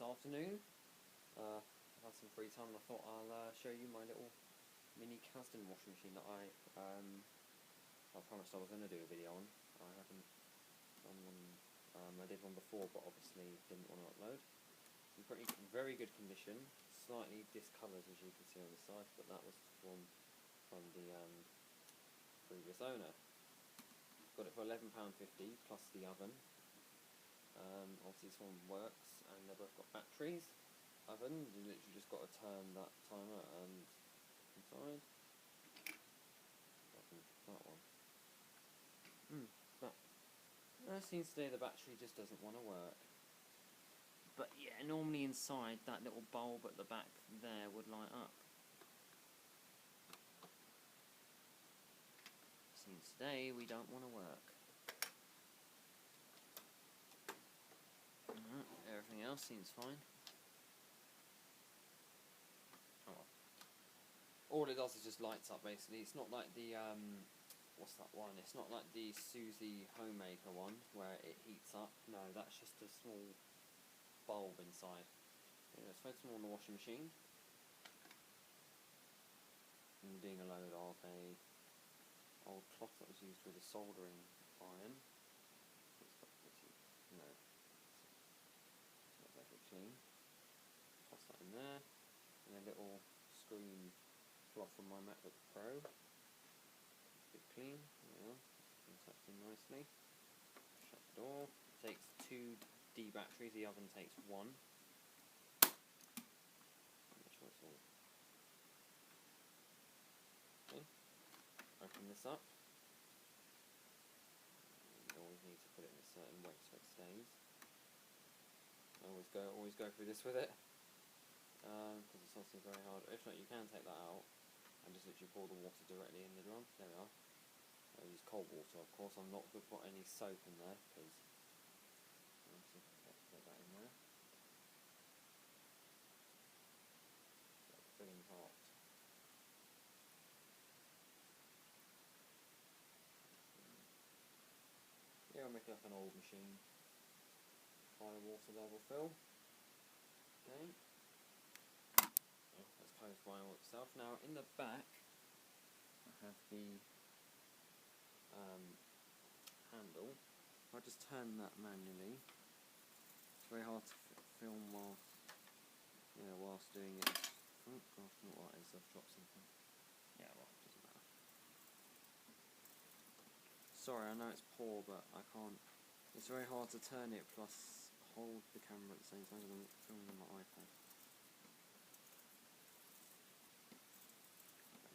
afternoon. I've had some free time and I thought I'll show you my little mini Casdon washing machine that I promised I was going to do a video on. I haven't done one. I did one before, but obviously didn't want to upload. It's in very good condition, slightly discoloured as you can see on the side, but that was from the previous owner. Got it for £11.50 plus the oven. Obviously this one works, and they've both got batteries. Oven, you literally just got to turn that timer and inside. That one. But it seems today the battery just doesn't want to work. But yeah, normally inside that little bulb at the back there would light up. Seems today we don't want to work. Everything else seems fine. Oh well. All it does is just lights up basically. It's not like the what's that one? It's not like the Susie Homemaker one where it heats up. No, that's just a small bulb inside. Okay, let's focus more on the washing machine. I'm doing a load of a old cloth that was used with a soldering iron. No. It's not very clean. Toss that in there. And a little screen cloth from my MacBook Pro. Bit clean. There we are. Tucked in nicely. Shut the door. It takes 2 D batteries. The oven takes 1. Make sure it's all. Okay. Open this up. You always need to put it in a certain way so it stays. Always go through this with it, because it's obviously very hard. If not, you can take that out and just literally pour the water directly in the drum. There we are. I use cold water, of course. I'm not going to put any soap in there because obviously put that in there. That's filling hot. Yeah, I'll make it like an old machine. High water level fill. Okay. That's closed by all itself. Now in the back I have the handle. If I just turn that manually, it's very hard to film whilst doing it. Oh gosh, not what it is, I've dropped something. Yeah, well, it doesn't matter. Sorry, I know it's poor, but I can't. It's very hard to turn it plus hold the camera at the same time because I'm filming on my iPad.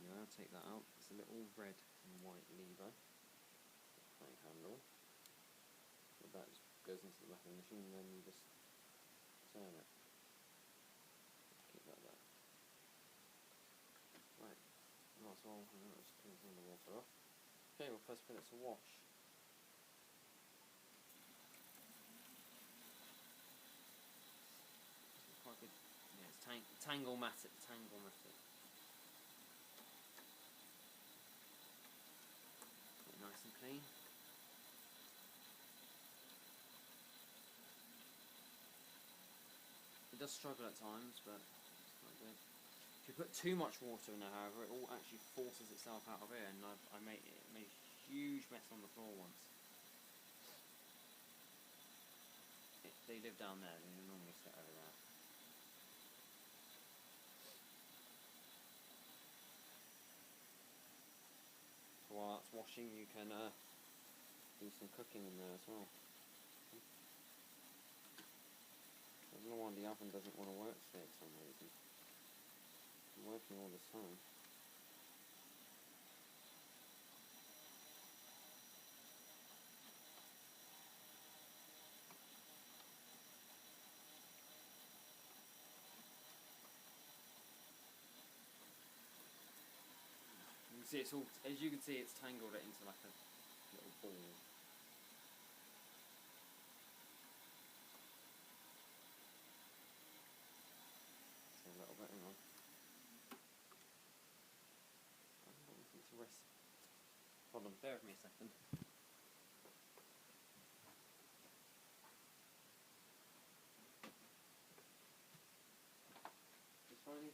Anyway, I'll take that out. It's a little red and white lever. Plank handle. So that just goes into the back of the machine and then you just turn it. Keep that there. Right. Might as well just clean some of the water off. Okay, we'll first put it to wash. Quite good. Yeah, it's Tangle-matic. Nice and clean. It does struggle at times, but it's quite good. If you put too much water in there, however, it all actually forces itself out of here, and I made a huge mess on the floor once. They live down there, they normally sit over there. So while that's washing, you can do some cooking in there as well. I don't know why the oven doesn't want to work today for some reason. It's working all this time. You can see it's all, as you can see, it's tangled it into like a little ball. A little bit, hang on. I don't want it to rest. Hold on, bear with me a second.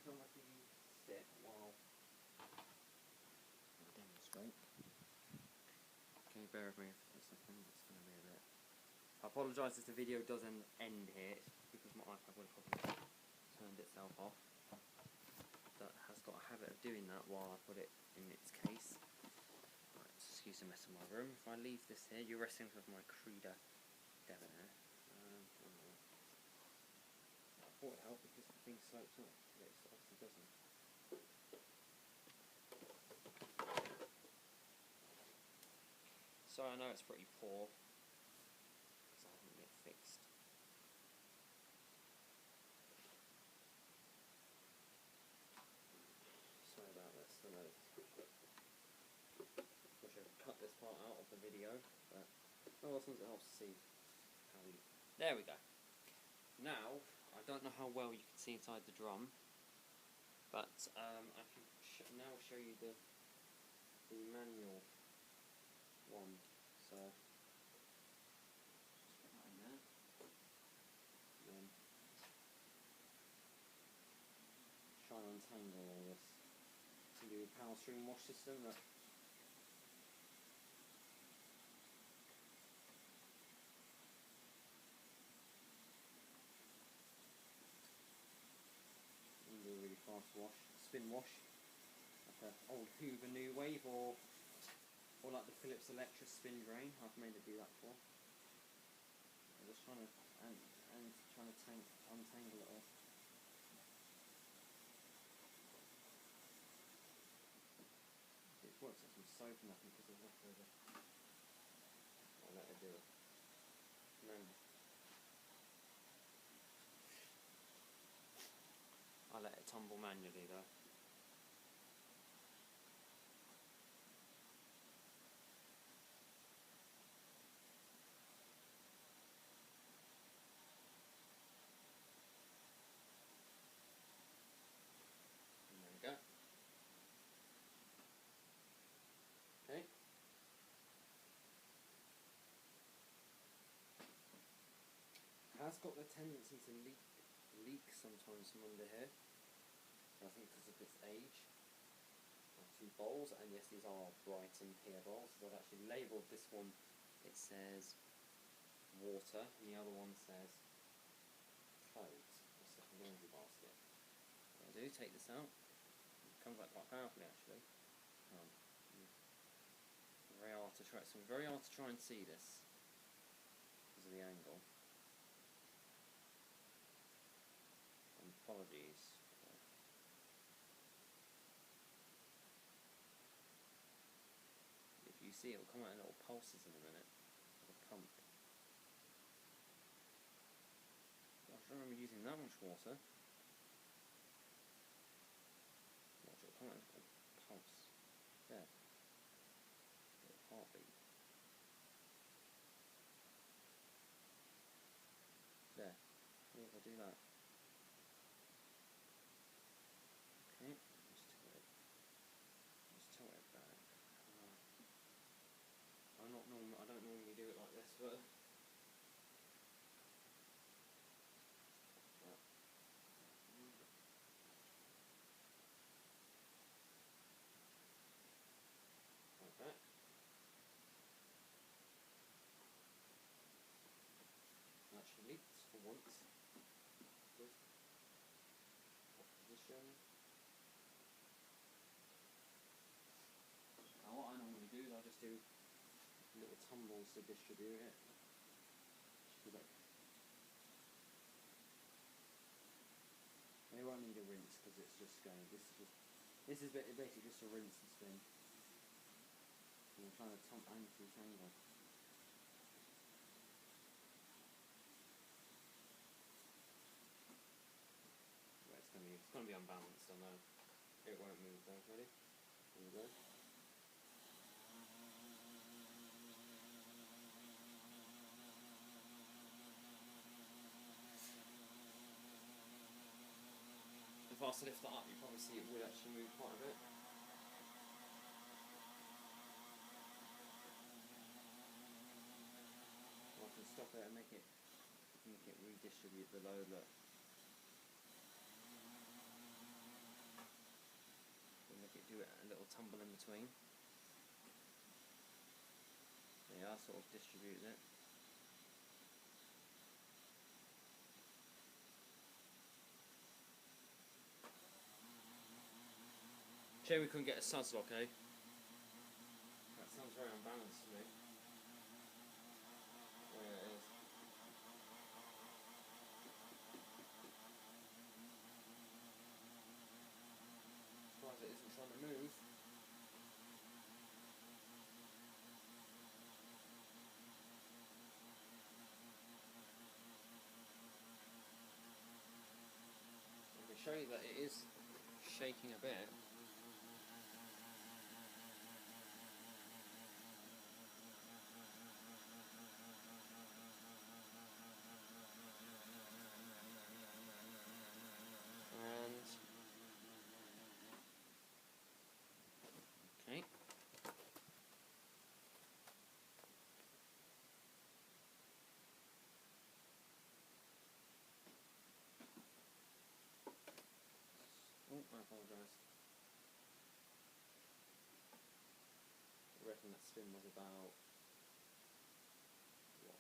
how much do you sit while I demonstrate? Okay, bear with me for a second, it's going to be a bit... I apologise if the video doesn't end here, it's because my iPad would have probably turned itself off. That has got a habit of doing that while I put it in its case. Right, excuse the mess of my room. If I leave this here, you're resting with my Creda debonair. I thought it helped because the thing slopes up, but it obviously doesn't. So I know it's pretty poor because I haven't yet fixed. Sorry about this. I know. Wish I could cut this part out of the video, but well, sometimes it helps to see how we. There we go. Now I don't know how well you can see inside the drum, but I can now show you the manual one. So just put that in there. And then try and untangle all this. To do a power stream wash system that and do a really fast wash, spin wash, like an old Hoover New Wave or like the Philips Electra spin drain. I've made it do that before. I'm just trying to trying to untangle it all. It works like some soap and nothing because of leftover. I'll let it do it. And then I'll let it tumble manually though. And there we go. Okay. It has got the tendency to leak sometimes from under here. I think because of its age. I have two bowls, and yes, these are Brighton Pier bowls. So I've actually labelled this one. It says water, and the other one says clothes. It's like a laundry basket. What I do, take this out. It comes out quite powerfully actually. Very hard to try. It's very hard to try and see this because of the angle. And apologies. If you see, it will come out in little pulses in a minute, like a pump. Gosh, I don't remember using that much water. Watch, it will come out in a little pulse. There. A little heartbeat. There. See if I do that. Okay, just tilt it back. I don't normally do it like this, but like that. Actually leaks for once. Good. Position. Now what I normally do is I just do little tumbles to distribute it. They won't need a rinse because it's just going. This is basically just a rinse and spin. And I'm trying to anti-tangle. Yeah, it's gonna be unbalanced. I know. It won't move though. Ready? Here we go. If I was to lift that up, you probably see it will actually move quite a bit. Or I can stop it and make it redistribute the load. Look. do a little tumble in between. There you are, sort of distribute it. Shame we couldn't get a suds lock, eh? That sounds very unbalanced to me. Oh yeah, it is. Surprised it isn't trying to move. I can show you that it is shaking a bit. Okay. Oh, I apologise. I reckon that spin was about what?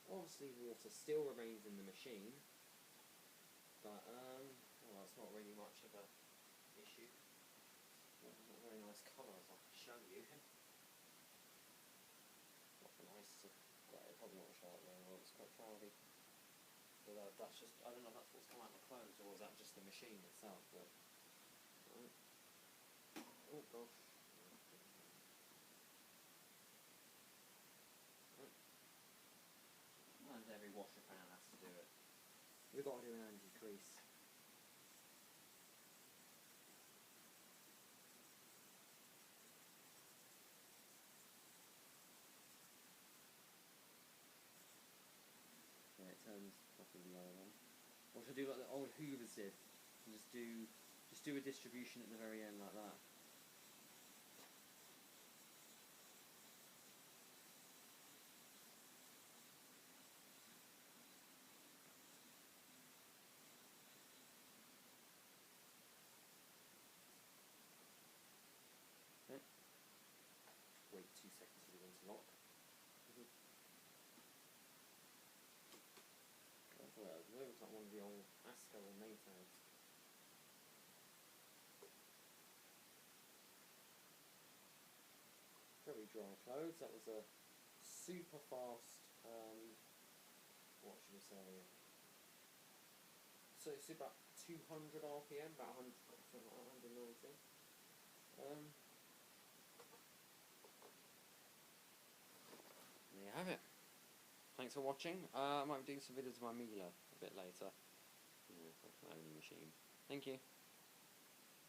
Obviously water still remains in the machine, but well, it's not really much of a issue. Not very nice colours I can show you. Not nice, probably not show it very well, it's quite cloudy. But that's just, I don't know if that's what's come out of the clothes or is that just the machine itself, but right. Oh gosh. And every washer fan has to do it. We've got to do an anti-crease. Yeah, it turns properly the other one. Or should I do like the old Hoovers did? And just do a distribution at the very end like that. Okay. Wait 2 seconds for the one to lock. Well, it looks like one of the old ASCO or Maytags. Very dry clothes. That was a super fast, what should we say? So it's about 200 RPM, about 100, something like 190. There you have it. Thanks for watching. I might be doing some videos of my Mila a bit later. Yeah, my own machine. Thank you.